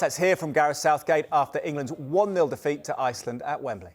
Yes, let's hear from Gareth Southgate after England's 1-0 defeat to Iceland at Wembley.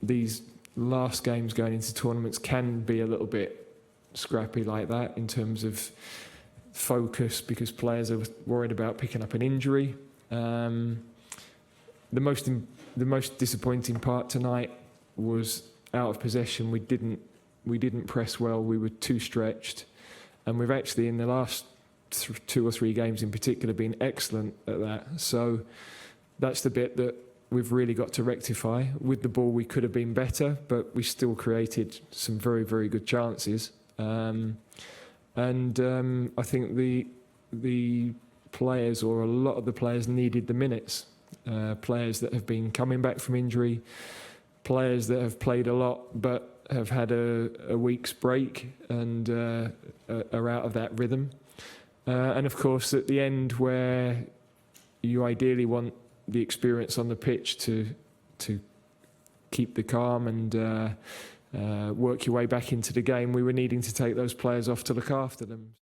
These last games going into tournaments can be a little bit scrappy like that in terms of focus, because players are worried about picking up an injury. The most disappointing part tonight was out of possession. We didn't press well. We were too stretched, and we've actually in the last 2 or 3 games in particular been excellent at that. So that's the bit that we've really got to rectify. With the ball we could have been better, but we still created some very, very good chances. I think the players, or a lot of the players, needed the minutes. Players that have been coming back from injury, players that have played a lot but have had a week's break and are out of that rhythm. And of course, at the end, where you ideally want the experience on the pitch to keep the calm and work your way back into the game, we were needing to take those players off to look after them.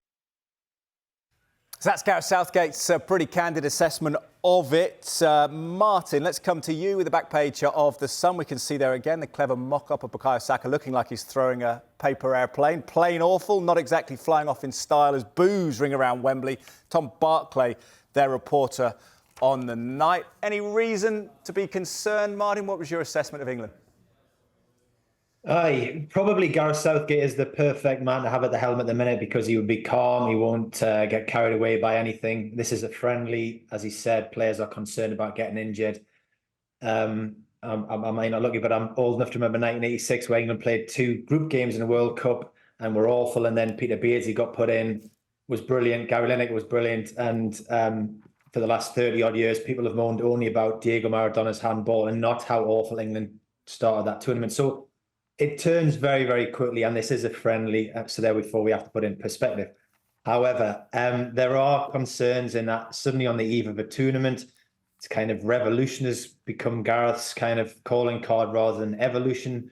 So that's Gareth Southgate's pretty candid assessment of it. Martin, let's come to you with the back page of The Sun. We can see there again the clever mock-up of Bukayo Saka looking like he's throwing a paper airplane. Plain awful, not exactly flying off in style as boos ring around Wembley. Tom Barclay, their reporter on the night. Any reason to be concerned, Martin? What was your assessment of England? Probably Gareth Southgate is the perfect man to have at the helm at the minute, because he would be calm. He won't get carried away by anything. This is a friendly, as he said. Players are concerned about getting injured. I might not look it, but I'm old enough to remember 1986, where England played 2 group games in the World Cup and were awful. And then Peter Beardsley got put in, was brilliant. Gary Lineker was brilliant. And for the last 30 odd years, people have moaned only about Diego Maradona's handball and not how awful England started that tournament. So it turns very, very quickly, and this is a friendly, so therefore we have to put in perspective. However, there are concerns in that suddenly on the eve of a tournament, it's kind of revolution has become Gareth's kind of calling card rather than evolution.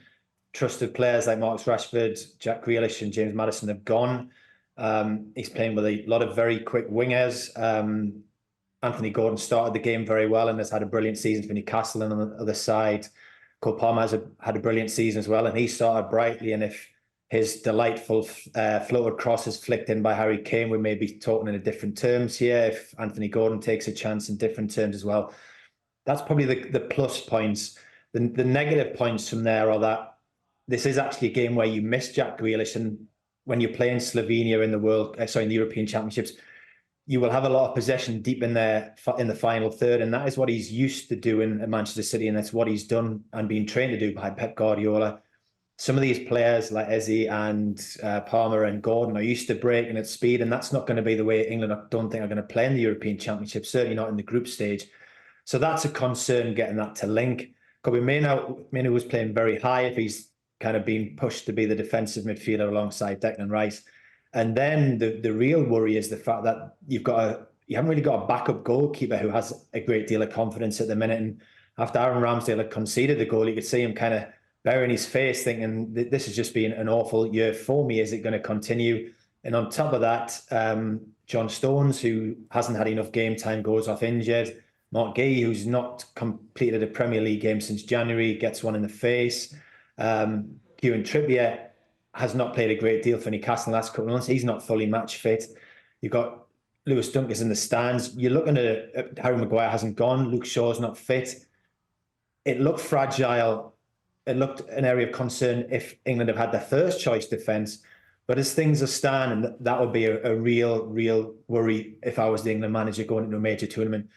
Trusted players like Marcus Rashford, Jack Grealish and James Maddison have gone. He's playing with a lot of very quick wingers. Anthony Gordon started the game very well and has had a brilliant season for Newcastle, and on the other side, Cole Palmer has had a brilliant season as well, and he started brightly. And if his delightful floated cross is flicked in by Harry Kane, we may be talking in a different terms here. If Anthony Gordon takes a chance in different terms as well, that's probably the plus points. The negative points from there are that this is actually a game where you miss Jack Grealish, and when you're playing Slovenia in the European Championships, you will have a lot of possession deep in there in the final third, and that is what he's used to doing at Manchester City, and that's what he's done and been trained to do by Pep Guardiola. Some of these players like Eze and Palmer and Gordon are used to breaking at speed, and that's not going to be the way England, I don't think, are going to play in the European Championship, certainly not in the group stage. So that's a concern, getting that to link. Kobbie Mainoo was playing very high if he's kind of being pushed to be the defensive midfielder alongside Declan Rice. And then the real worry is the fact that you haven't really got a backup goalkeeper who has a great deal of confidence at the minute. And after Aaron Ramsdale had conceded the goal, you could see him kind of burying his face, thinking, this has just been an awful year for me. Is it going to continue? And on top of that, John Stones, who hasn't had enough game time, goes off injured. Mark Gay, who's not completed a Premier League game since January, gets one in the face. Kieran Trippier has not played a great deal for Newcastle in the last couple of months. He's not fully match fit. You've got Lewis Dunker's in the stands. You're looking at Harry Maguire hasn't gone. Luke Shaw's not fit. It looked fragile. It looked an area of concern if England have had their first choice defence. But as things are standing, that would be a real worry if I was the England manager going into a major tournament.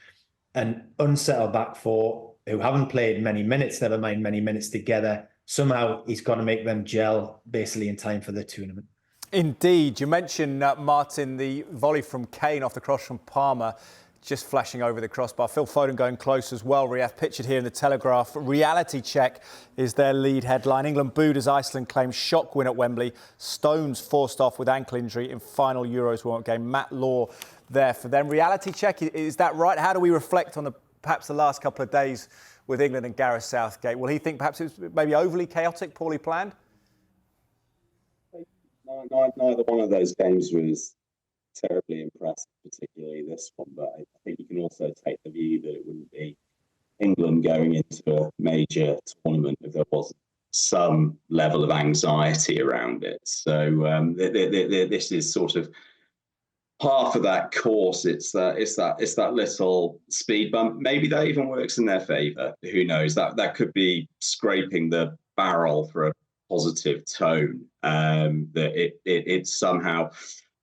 An unsettled back four who haven't played many minutes, never mind many minutes together. Somehow he's got to make them gel basically in time for the tournament. Indeed. You mentioned, Martin, the volley from Kane off the cross from Palmer, just flashing over the crossbar. Phil Foden going close as well. Riath pictured here in the Telegraph. Reality check is their lead headline. England booed as Iceland claims shock win at Wembley. Stones forced off with ankle injury in final Euros warm-up game. Matt Law there for them. Reality check, is that right? How do we reflect on perhaps the last couple of days with England and Gareth Southgate? Will he think perhaps it was maybe overly chaotic, poorly planned? Neither one of those games was terribly impressive, particularly this one. But I think you can also take the view that it wouldn't be England going into a major tournament if there wasn't some level of anxiety around it. So this is sort of half of that course. It's that little speed bump. Maybe that even works in their favour. Who knows? That could be scraping the barrel for a positive tone. That it somehow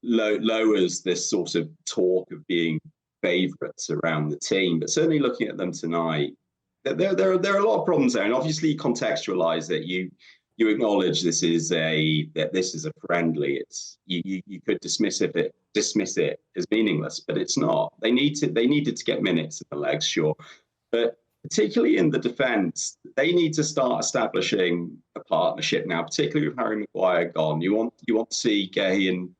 lowers this sort of talk of being favourites around the team. But certainly looking at them tonight, there are a lot of problems there, and obviously you contextualise it. You acknowledge this is a friendly. It's you could dismiss it as meaningless, but it's not. They needed to get minutes in the legs, sure, but particularly in the defence, they need to start establishing a partnership now. Particularly with Harry Maguire gone, you want to see Gay and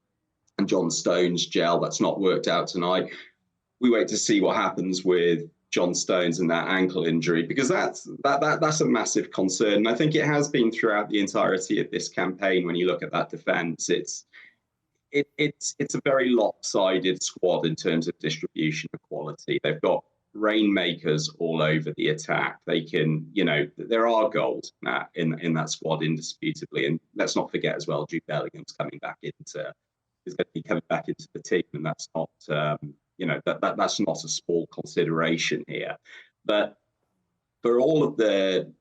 John Stones gel. That's not worked out tonight. We wait to see what happens with John Stones and that ankle injury, because that's a massive concern. And I think it has been throughout the entirety of this campaign. When you look at that defence, it's a very lopsided squad in terms of distribution of quality. They've got rainmakers all over the attack. They can, there are goals in that squad indisputably. And let's not forget as well, Jude Bellingham's is going to be coming back into the team, and that's not. That's not a small consideration here. But for all of the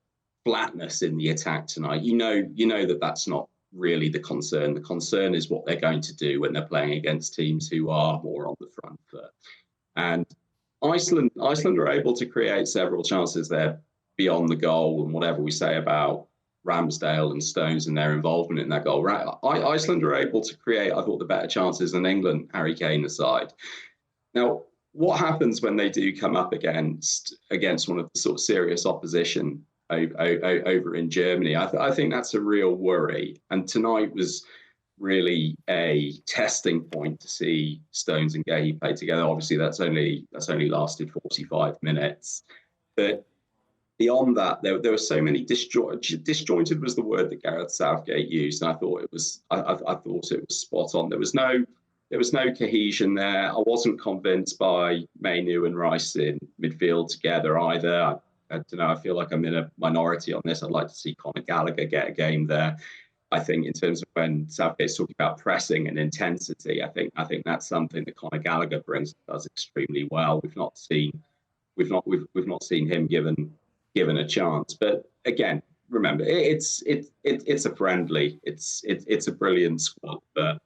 flatness in the attack tonight, you know that's not really the concern. The concern is what they're going to do when they're playing against teams who are more on the front foot. And Iceland are able to create several chances there beyond the goal, and whatever we say about Ramsdale and Stones and their involvement in that goal. Iceland are able to create, I thought, the better chances than England, Harry Kane aside. Now, what happens when they do come up against one of the sort of serious opposition over in Germany? I think that's a real worry. And tonight was really a testing point to see Stones and Gahey play together. Obviously, that's only lasted 45 minutes. But beyond that, there were so many disjointed was the word that Gareth Southgate used, and I thought it was spot on. There was no cohesion there. I wasn't convinced by Mainu and Rice in midfield together either. I don't know. I feel like I'm in a minority on this. I'd like to see Conor Gallagher get a game there. I think in terms of when Southgate's talking about pressing and intensity, I think that's something that Conor Gallagher does extremely well. We've not seen him given a chance. But again, remember, it's a friendly. It's a brilliant squad, but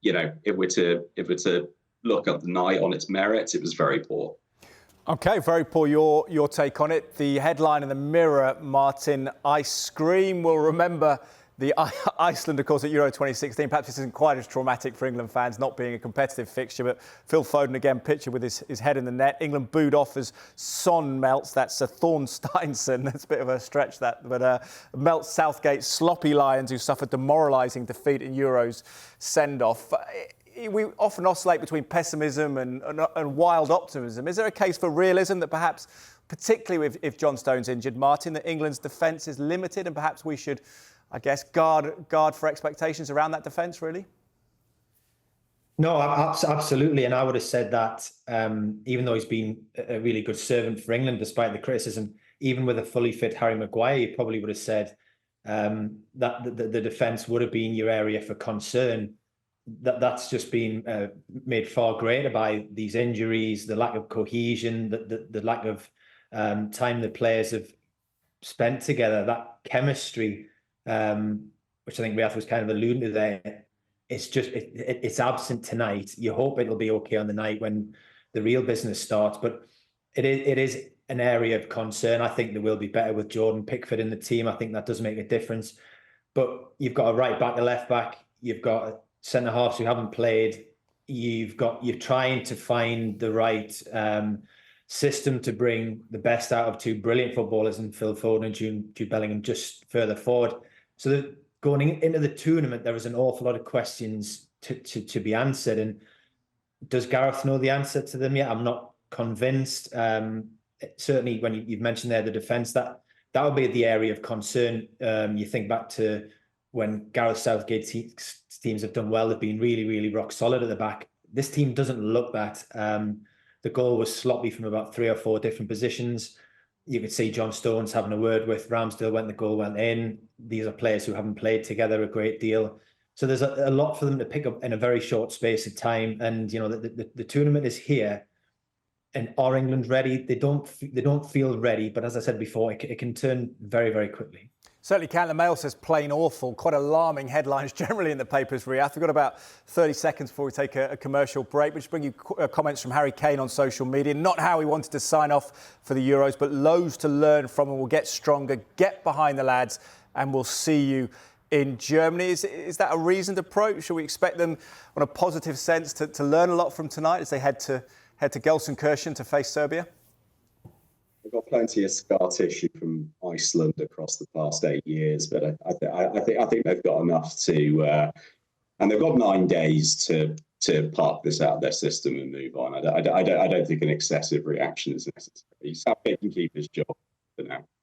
if we're to look at the night on its merits, it was very poor. Okay, very poor. Your take on it. The headline in the Mirror, Martin, ice scream. We'll remember the Iceland, of course, at Euro 2016. Perhaps this isn't quite as traumatic for England fans, not being a competitive fixture, but Phil Foden again pictured with his head in the net. England booed off as Son melts. That's a Thorn Steinson. That's a bit of a stretch, that. But melts Southgate's sloppy Lions, who suffered demoralising defeat in Euros send-off. We often oscillate between pessimism and wild optimism. Is there a case for realism that perhaps, particularly if John Stones injured, Martin, that England's defence is limited and perhaps we should, I guess, guard for expectations around that defence, really? No, absolutely. And I would have said that even though he's been a really good servant for England, despite the criticism, even with a fully fit Harry Maguire, he probably would have said that the defence would have been your area for concern. That's just been made far greater by these injuries, the lack of cohesion, the lack of time the players have spent together, that chemistry, which I think Riath was kind of alluding to there. It's absent tonight. You hope it'll be okay on the night when the real business starts, but it is an area of concern. I think they will be better with Jordan Pickford in the team. I think that does make a difference. But you've got a right back, a left back. You've got centre halves who haven't played. You're trying to find the right system to bring the best out of two brilliant footballers in Phil Foden and Jude Bellingham just further forward. So that going into the tournament, there was an awful lot of questions to be answered. And does Gareth know the answer to them yet? I'm not convinced. Certainly, when you've mentioned there the defence, that would be the area of concern. You think back to when Gareth Southgate's teams have done well, they've been really, really rock solid at the back. This team doesn't look that. The goal was sloppy from about 3 or 4 different positions. You could see John Stones having a word with Ramsdale when the goal went in. These are players who haven't played together a great deal. So there's a lot for them to pick up in a very short space of time. And, you know, the tournament is here. And are England ready? They don't feel ready. But as I said before, it can turn very, very quickly. Certainly can. The Mail says plain awful. Quite alarming headlines generally in the papers, Riath. We've got about 30 seconds before we take a commercial break. We'll just bring you comments from Harry Kane on social media. Not how he wanted to sign off for the Euros, but loads to learn from, and we'll get stronger, get behind the lads, and we'll see you in Germany. Is that a reasoned approach? Should we expect them, on a positive sense, to learn a lot from tonight as they head to Gelsenkirchen to face Serbia? They've got plenty of scar tissue from Iceland across the past 8 years, but I think they've got enough to, and they've got 9 days to park this out of their system and move on. I don't think an excessive reaction is necessary. Southgate can keep his job for now.